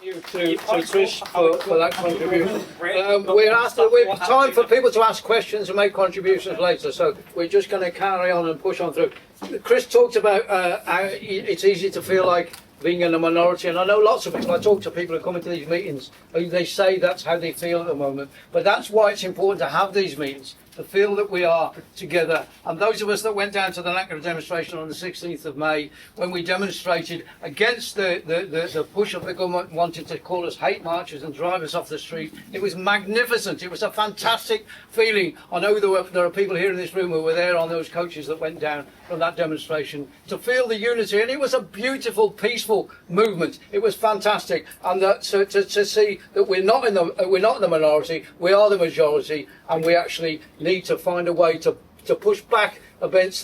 you to Chris for that contribution. We're time for people to ask questions and make contributions later, so we're just going to carry on and push on through. Chris talked about how it's easy to feel like being in a minority, and I know lots of people. I talk to people who come into these meetings, they say that's how they feel at the moment, but that's why it's important to have these meetings, to feel that we are together. And those of us that went down to the Newcastle demonstration on the 16th of May, when we demonstrated against the push of the government wanting to call us hate marchers and drive us off the street, it was magnificent. It was a fantastic feeling. I know there are people here in this room who were there on those coaches that went down from that demonstration, to feel the unity, and it was a beautiful, peaceful movement. It was fantastic, and so to see that we're not the minority, we are the majority, and we actually need to find a way to push back against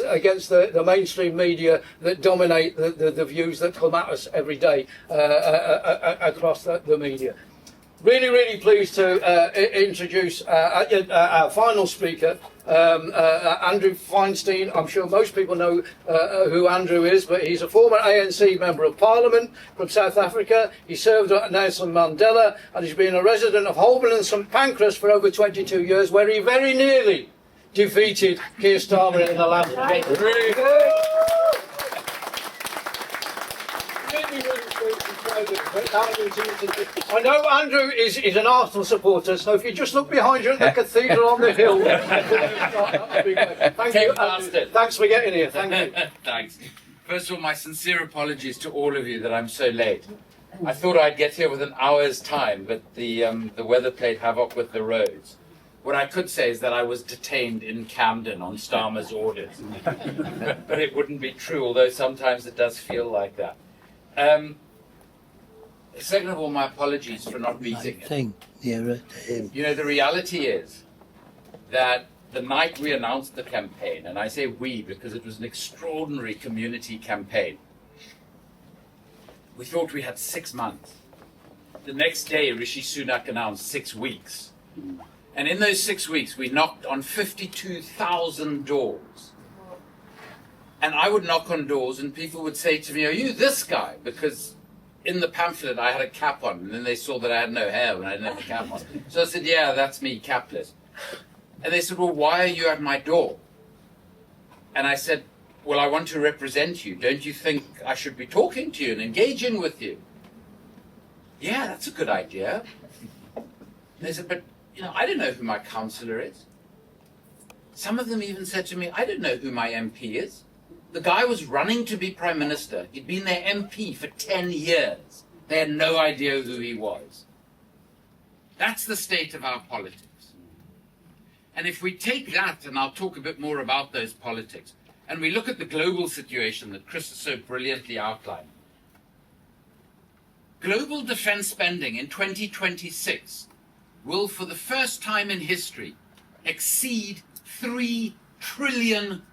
the mainstream media that dominate the views that come at us every day across the media. Really, really pleased to introduce our final speaker, Andrew Feinstein. I'm sure most people know who Andrew is, but he's a former ANC Member of Parliament from South Africa. He served under Nelson Mandela, and he's been a resident of Holborn and St Pancras for over 22 years, where he very nearly defeated Keir Starmer in the last I know Andrew is an Arsenal supporter, so if you just look behind you at the cathedral on the hill, that'd be great. Thank you, Andrew. Thanks for getting here. Thank you. Thanks. First of all, my sincere apologies to all of you that I'm so late. I thought I'd get here with an hour's time, but the weather played havoc with the roads. What I could say is that I was detained in Camden on Starmer's orders. But it wouldn't be true, although sometimes it does feel like that. Second of all, my apologies for not meeting it. You know, the reality is that the night we announced the campaign, and I say we because it was an extraordinary community campaign, we thought we had 6 months. The next day, Rishi Sunak announced 6 weeks. And in those 6 weeks, we knocked on 52,000 doors. And I would knock on doors and people would say to me, "Are you this guy?" Because in the pamphlet I had a cap on, and then they saw that I had no hair when I didn't have a cap on. So I said, "Yeah, that's me, capless." And they said, "Well, why are you at my door?" And I said, "Well, I want to represent you. Don't you think I should be talking to you and engaging with you?" "Yeah, that's a good idea." And they said, "But, you know, I don't know who my councillor is." Some of them even said to me, "I don't know who my MP is." The guy was running to be Prime Minister. He'd been their MP for 10 years. They had no idea who he was. That's the state of our politics. And if we take that, and I'll talk a bit more about those politics, and we look at the global situation that Chris has so brilliantly outlined, global defense spending in 2026 will, for the first time in history, exceed $3 trillion.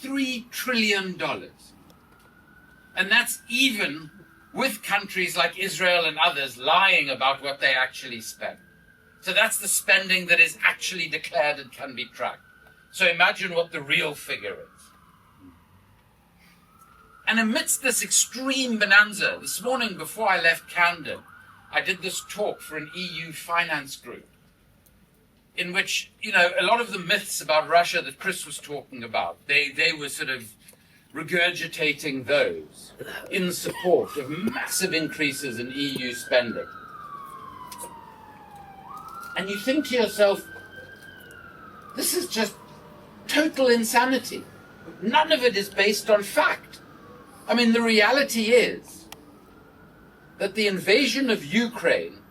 $3 trillion. And that's even with countries like Israel and others lying about what they actually spend. So that's the spending that is actually declared and can be tracked. So imagine what the real figure is. And amidst this extreme bonanza, this morning before I left Camden, I did this talk for an EU finance group, in which, you know, a lot of the myths about Russia that Chris was talking about, they were sort of regurgitating those in support of massive increases in EU spending. And you think to yourself, this is just total insanity. None of it is based on fact. I mean, the reality is that the invasion of Ukraine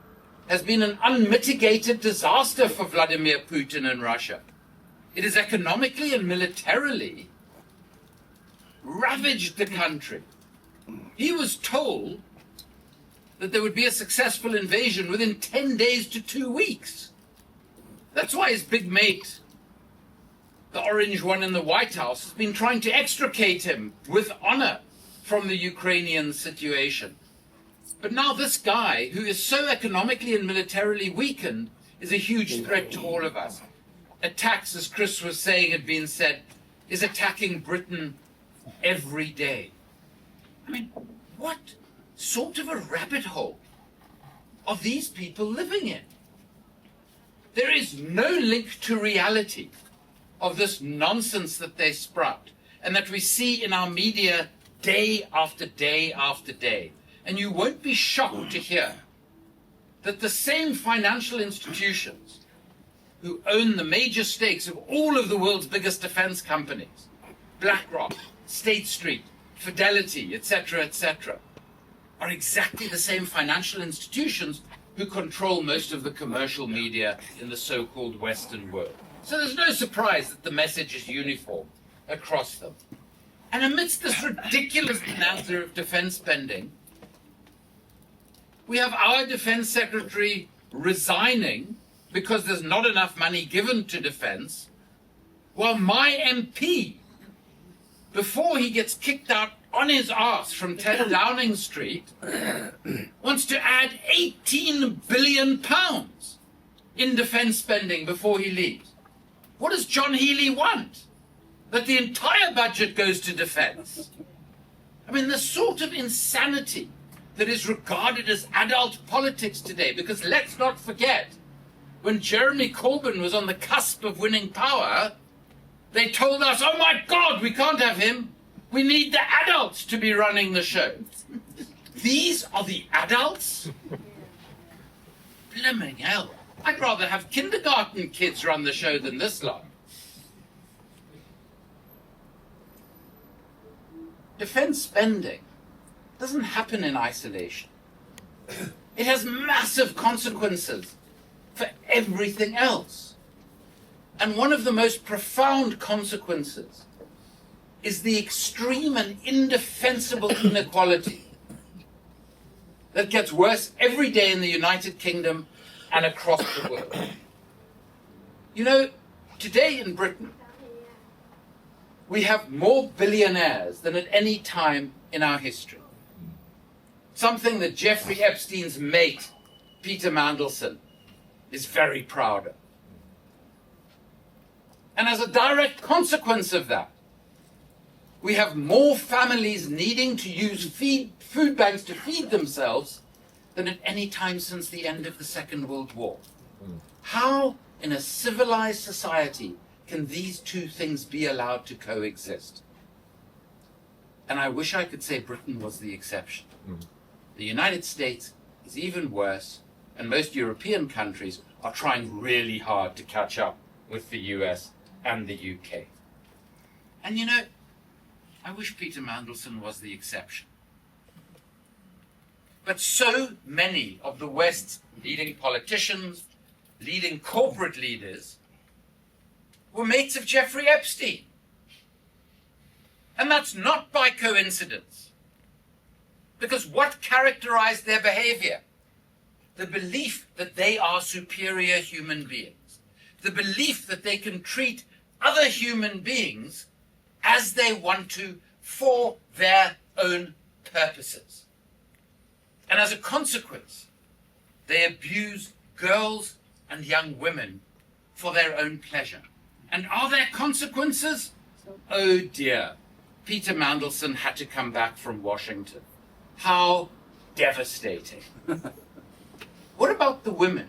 has been an unmitigated disaster for Vladimir Putin and Russia. It has economically and militarily ravaged the country. He was told that there would be a successful invasion within 10 days to 2 weeks. That's why his big mate, the orange one in the White House, has been trying to extricate him with honor from the Ukrainian situation. But now this guy, who is so economically and militarily weakened, is a huge threat to all of us. Attacks, as Chris was saying, had been said, is attacking Britain every day. I mean, what sort of a rabbit hole of these people living in. There is no link to reality of this nonsense that they sprout and that we see in our media day after day after day. And you won't be shocked to hear that the same financial institutions who own the major stakes of all of the world's biggest defense companies, BlackRock, State Street, Fidelity, etc., are exactly the same financial institutions who control most of the commercial media in the so-called Western world. So there's no surprise that the message is uniform across them. And amidst this ridiculous bonanza of defense spending, we have our defense secretary resigning because there's not enough money given to defense, while my MP, before he gets kicked out on his arse from 10 Downing Street, wants to add 18 billion pounds in defense spending before he leaves. What does John Healey want? That the entire budget goes to defense. I mean, the sort of insanity that is regarded as adult politics today, because let's not forget, when Jeremy Corbyn was on the cusp of winning power, they told us, oh my God, we can't have him. We need the adults to be running the show. These are the adults? Blimmin' hell. I'd rather have kindergarten kids run the show than this lot. Defense spending doesn't happen in isolation. It has massive consequences for everything else. And one of the most profound consequences is the extreme and indefensible inequality that gets worse every day in the United Kingdom and across the world. You know, today in Britain, we have more billionaires than at any time in our history. Something that Jeffrey Epstein's mate, Peter Mandelson, is very proud of. And as a direct consequence of that, we have more families needing to use food banks to feed themselves than at any time since the end of the Second World War. How, in a civilized society, can these two things be allowed to coexist? And I wish I could say Britain was the exception. The United States is even worse, and most European countries are trying really hard to catch up with the US and the UK. And you know, I wish Peter Mandelson was the exception. But so many of the West's leading politicians, leading corporate leaders, were mates of Jeffrey Epstein. And that's not by coincidence. Because what characterized their behavior? The belief that they are superior human beings. The belief that they can treat other human beings as they want to for their own purposes. And as a consequence, they abuse girls and young women for their own pleasure. And are there consequences? Oh dear. Peter Mandelson had to come back from Washington. How devastating. What about the women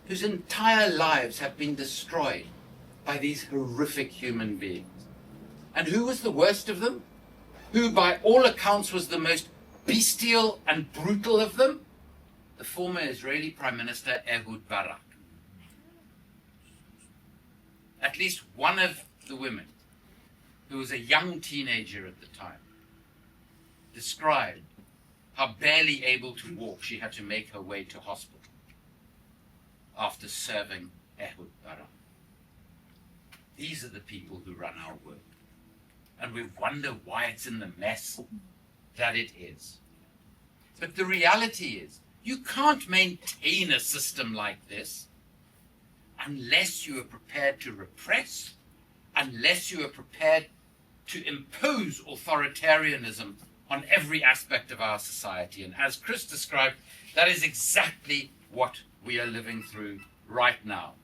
whose entire lives have been destroyed by these horrific human beings? And who was the worst of them? Who, by all accounts, was the most bestial and brutal of them? The former Israeli Prime Minister Ehud Barak. At least one of the women, who was a young teenager at the time, described how barely able to walk she had to make her way to hospital after serving Ehud Barak. These are the people who run our world. And we wonder why it's in the mess that it is. But the reality is, you can't maintain a system like this unless you are prepared to repress, unless you are prepared to impose authoritarianism on every aspect of our society. And as Chris described, that is exactly what we are living through right now.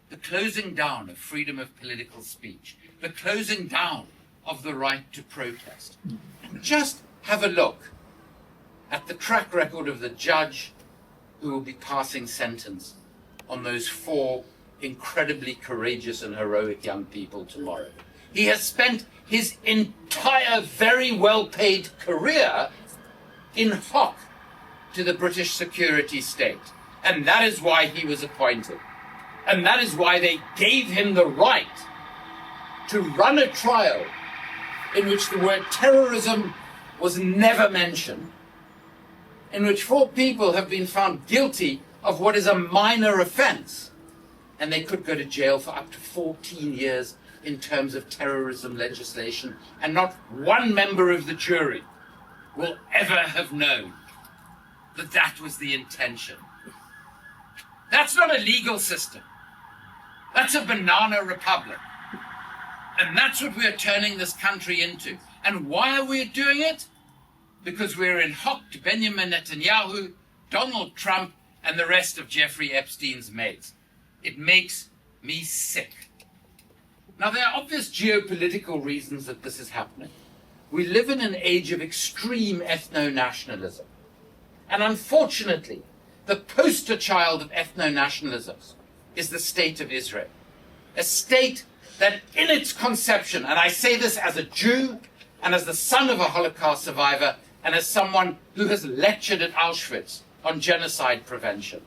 The closing down of freedom of political speech, the closing down of the right to protest. And just have a look at the track record of the judge who will be passing sentence on those 4 incredibly courageous and heroic young people tomorrow. He has spent his entire very well-paid career in hock to the British security state. And that is why he was appointed. And that is why they gave him the right to run a trial in which the word terrorism was never mentioned, in which 4 people have been found guilty of what is a minor offense, and they could go to jail for up to 14 years in terms of terrorism legislation, and not one member of the jury will ever have known that that was the intention. That's not a legal system. That's a banana republic. And that's what we're turning this country into. And why are we doing it? Because we're in hock to Benjamin Netanyahu, Donald Trump, and the rest of Jeffrey Epstein's mates. It makes me sick. Now, there are obvious geopolitical reasons that this is happening. We live in an age of extreme ethno-nationalism. And unfortunately, the poster child of ethno-nationalism is the state of Israel. A state that in its conception, and I say this as a Jew and as the son of a Holocaust survivor and as someone who has lectured at Auschwitz on genocide prevention,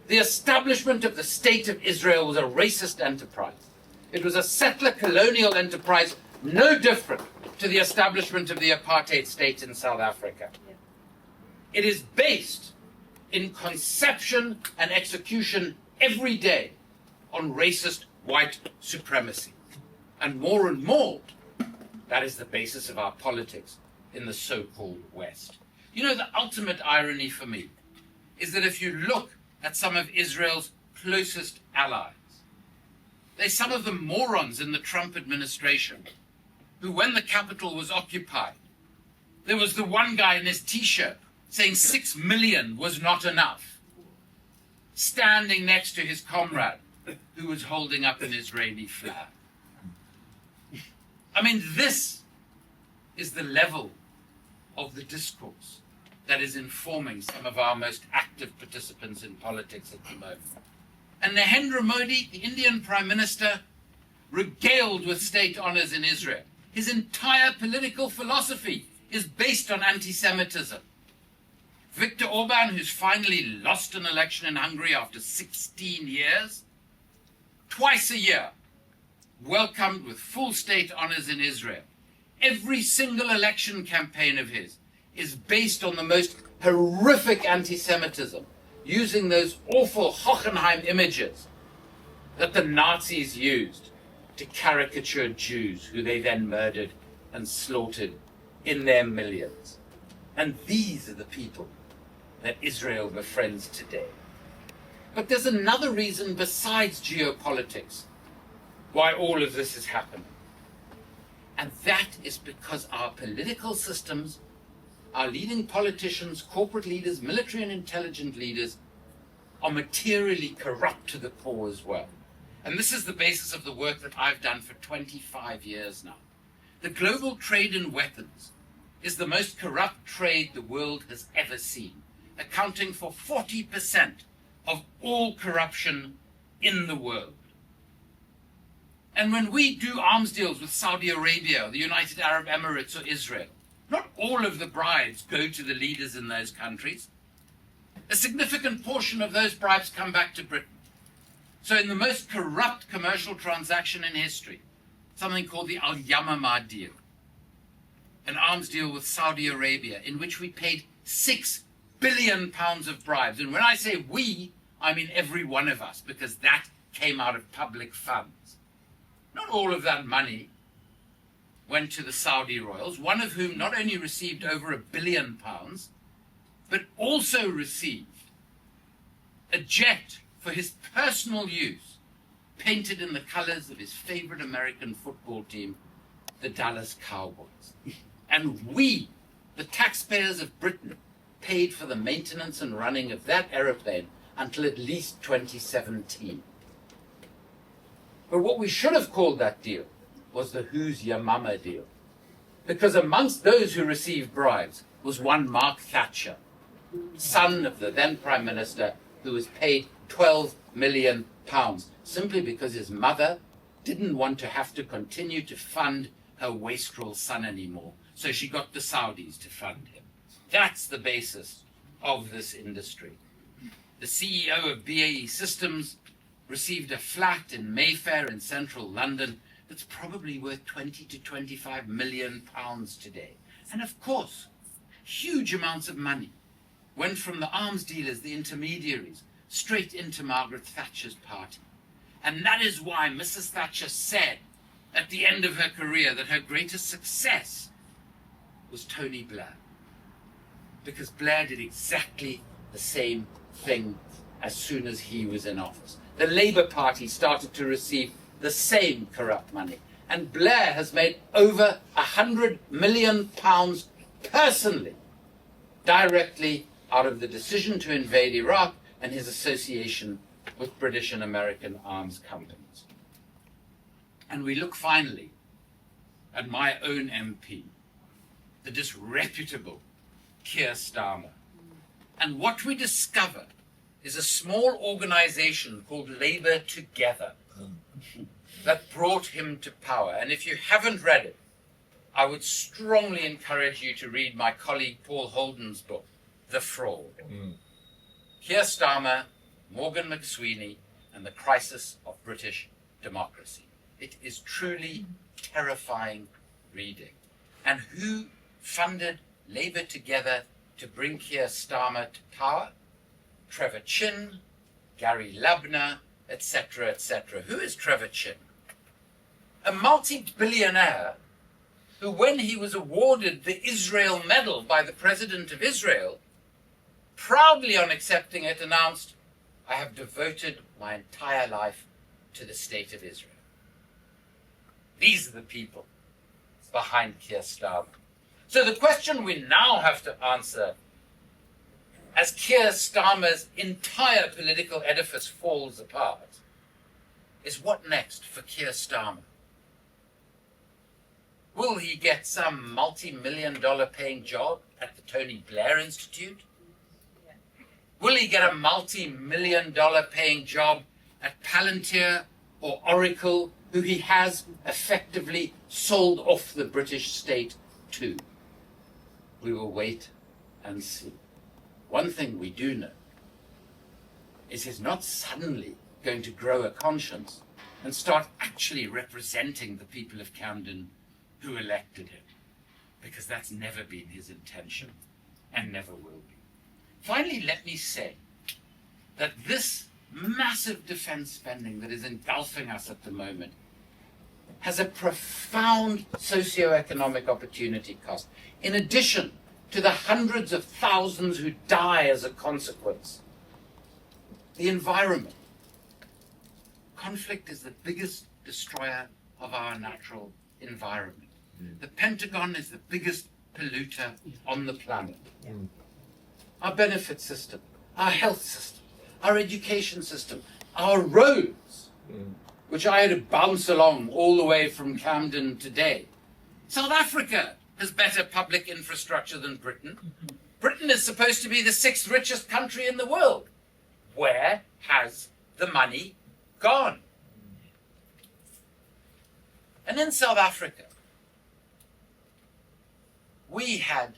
the establishment of the state of Israel was a racist enterprise. It was a settler colonial enterprise, no different to the establishment of the apartheid state in South Africa. It is based in conception and execution every day on racist white supremacy. And more, that is the basis of our politics in the so-called West. You know, the ultimate irony for me is that if you look at some of Israel's closest allies, they're some of the morons in the Trump administration who, when the capital was occupied, there was the one guy in his T-shirt saying 6 million was not enough, standing next to his comrade who was holding up an Israeli flag. I mean, this is the level of the discourse that is informing some of our most active participants in politics at the moment. And Narendra Modi, the Indian Prime Minister, regaled with state honors in Israel. His entire political philosophy is based on anti-Semitism. Viktor Orban, who's finally lost an election in Hungary after 16 years, twice a year, welcomed with full state honors in Israel. Every single election campaign of his is based on the most horrific anti-Semitism, using those awful Hohenheim images that the Nazis used to caricature Jews, who they then murdered and slaughtered in their millions. And these are the people that Israel befriends today. But there's another reason besides geopolitics why all of this is happening. And that is because our political systems, our leading politicians, corporate leaders, military and intelligence leaders, are materially corrupt to the core as well. And this is the basis of the work that I've done for 25 years now. The global trade in weapons is the most corrupt trade the world has ever seen, accounting for 40% of all corruption in the world. And when we do arms deals with Saudi Arabia, the United Arab Emirates, or Israel, not all of the bribes go to the leaders in those countries. A significant portion of those bribes come back to Britain. So in the most corrupt commercial transaction in history, something called the Al-Yamamah deal, an arms deal with Saudi Arabia, in which we paid £6 billion of bribes. And when I say we, I mean every one of us, because that came out of public funds. Not all of that money went to the Saudi royals, one of whom not only received over £1 billion, but also received a jet for his personal use, painted in the colors of his favorite American football team, the Dallas Cowboys. And we, the taxpayers of Britain, paid for the maintenance and running of that aeroplane until at least 2017. But what we should have called that deal was the Who's Your Mama deal. Because amongst those who received bribes was one Mark Thatcher, son of the then Prime Minister, who was paid £12 million simply because his mother didn't want to have to continue to fund her wastrel son anymore. So she got the Saudis to fund him. That's the basis of this industry. The CEO of BAE Systems received a flat in Mayfair in central London that's probably worth 20 to 25 million pounds today. And of course, huge amounts of money went from the arms dealers, the intermediaries, straight into Margaret Thatcher's party. And that is why Mrs. Thatcher said at the end of her career that her greatest success was Tony Blair. Because Blair did exactly the same thing as soon as he was in office. The Labour Party started to receive the same corrupt money. And Blair has made over £100 million personally, directly out of the decision to invade Iraq and his association with British and American arms companies. And we look finally at my own MP, the disreputable Keir Starmer. And what we discover is a small organization called Labour Together that brought him to power. And if you haven't read it, I would strongly encourage you to read my colleague Paul Holden's book, The Fraud. Keir Starmer, Morgan McSweeney, and the Crisis of British Democracy. It is truly terrifying reading. And who funded Labour Together to bring Keir Starmer to power? Trevor Chin, Gary Labner, etc., etc. Who is Trevor Chin? A multi-billionaire who, when he was awarded the Israel Medal by the President of Israel, proudly on accepting it announced, "I have devoted my entire life to the state of Israel." These are the people behind Keir Starmer. So the question we now have to answer, as Keir Starmer's entire political edifice falls apart, is what next for Keir Starmer? Will he get some multi-million-dollar paying job at the Tony Blair Institute? Will he get a multi-million-dollar paying job at Palantir or Oracle, who he has effectively sold off the British state to? We will wait and see. One thing we do know is he's not suddenly going to grow a conscience and start actually representing the people of Camden who elected him, because that's never been his intention and never will be. Finally, let me say that this massive defense spending that is engulfing us at the moment has a profound socio-economic opportunity cost. In addition to the hundreds of thousands who die as a consequence, the environment. Conflict is the biggest destroyer of our natural environment. The Pentagon is the biggest polluter on the planet. Our benefit system, our health system, our education system, our roads, which I had to bounce along all the way from Camden today. South Africa has better public infrastructure than Britain. Britain is supposed to be the 6th richest country in the world. Where has the money gone? And in South Africa, we had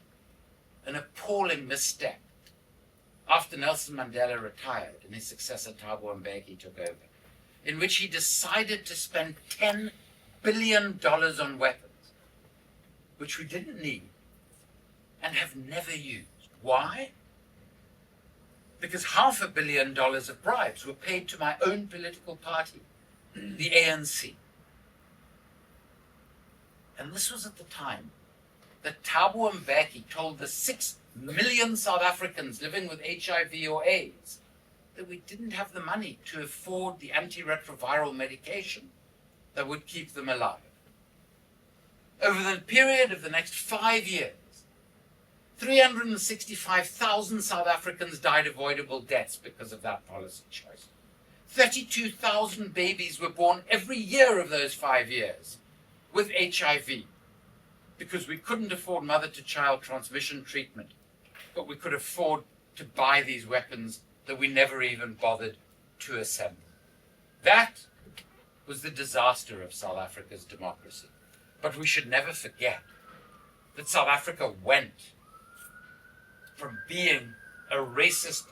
an appalling misstep after Nelson Mandela retired and his successor Thabo Mbeki took over, in which he decided to spend $10 billion on weapons, which we didn't need and have never used. Why? Because $500 million of bribes were paid to my own political party, the ANC. And this was at the time that Thabo Mbeki told the 6 million South Africans living with HIV or AIDS that we didn't have the money to afford the antiretroviral medication that would keep them alive. Over the period of the next 5 years, 365,000 South Africans died avoidable deaths because of that policy choice. 32,000 babies were born every year of those 5 years with HIV. because we couldn't afford mother-to-child transmission treatment, but we could afford to buy these weapons that we never even bothered to assemble. That was the disaster of South Africa's democracy. But we should never forget that South Africa went from being a racist,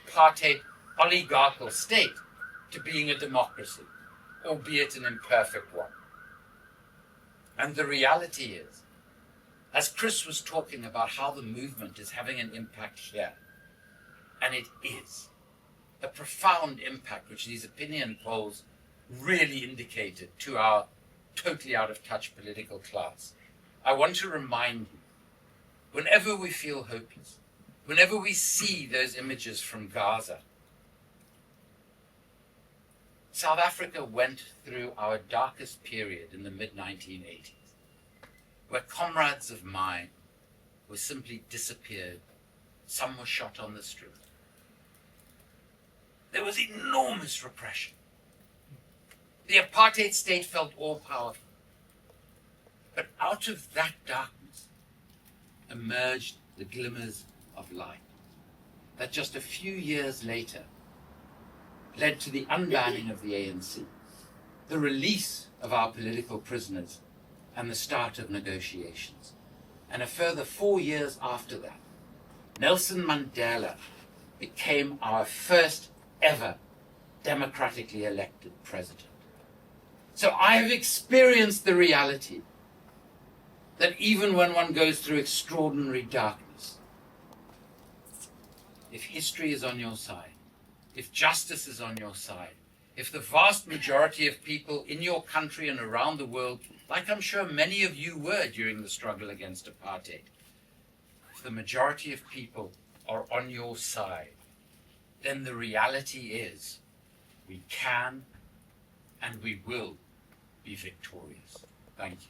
apartheid, oligarchical state to being a democracy, albeit an imperfect one. And the reality is, as Chris was talking about how the movement is having an impact here, and it is, a profound impact which these opinion polls really indicated to our totally out of touch political class. I want to remind you, whenever we feel hopeless, whenever we see those images from Gaza, South Africa went through our darkest period in the mid-1980s, where comrades of mine were simply disappeared. Some were shot on the street. There was enormous repression. The apartheid state felt all-powerful. But out of that darkness emerged the glimmers of light that just a few years later led to the unbanning of the ANC, the release of our political prisoners, and the start of negotiations. And a further 4 years after that, Nelson Mandela became our first ever democratically elected president. So I have experienced the reality that even when one goes through extraordinary darkness, if history is on your side, if justice is on your side, if the vast majority of people in your country and around the world, like I'm sure many of you were during the struggle against apartheid, if the majority of people are on your side, then the reality is we can and we will be victorious. Thank you.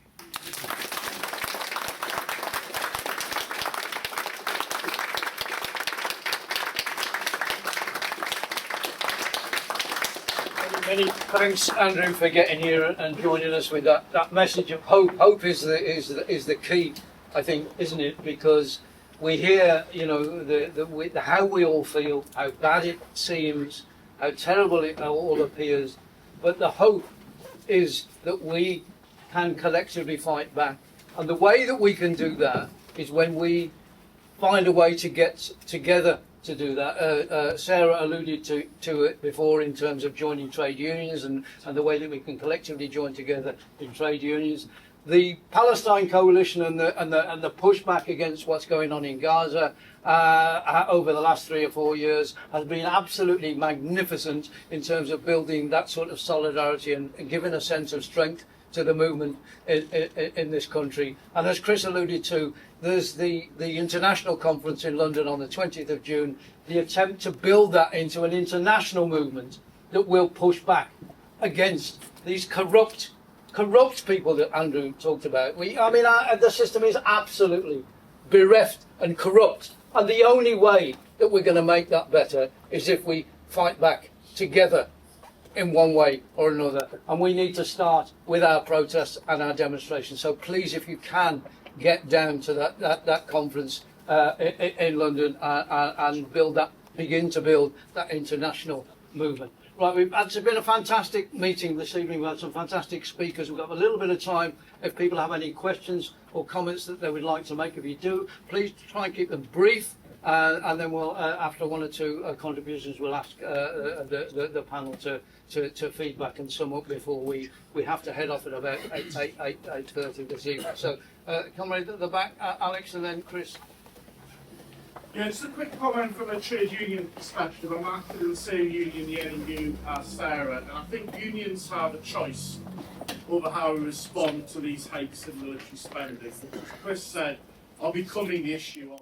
Many thanks, Andrew, for getting here and joining us with that message of hope. Hope is the key, I think, isn't it? Because we hear, you know, the how we all feel, how bad it seems, how terrible it all appears, but the hope is that we can collectively fight back. And the way that we can do that is when we find a way to get together to do that. Sarah alluded to it before in terms of joining trade unions and the way that we can collectively join together in trade unions. The Palestine Coalition and the pushback against what's going on in Gaza over the last 3 or 4 years has been absolutely magnificent in terms of building that sort of solidarity and giving a sense of strength to the movement in this country. And as Chris alluded to, there's the international conference in London on the 20th of June, the attempt to build that into an international movement that will push back against these corrupt people that Andrew talked about. The system is absolutely bereft and corrupt. And the only way that we're going to make that better is if we fight back together in one way or another. And we need to start with our protests and our demonstrations. So please, if you can, get down to that conference in London and begin to build that international movement. Right, it's been a fantastic meeting this evening. We've had some fantastic speakers. We've got a little bit of time if people have any questions or comments that they would like to make. If you do, please try and keep them brief. And then we'll, after 1 or 2 contributions, we'll ask the panel to feedback and sum up before we have to head off at about 8:30 this evening. So, comrade at the back, Alex, and then Chris. Yeah, just a quick comment from a trade union perspective. I'm active in the same union, the NEU, as Sarah, and I think unions have a choice over how we respond to these hikes in military spending. As Chris said, are becoming the issue of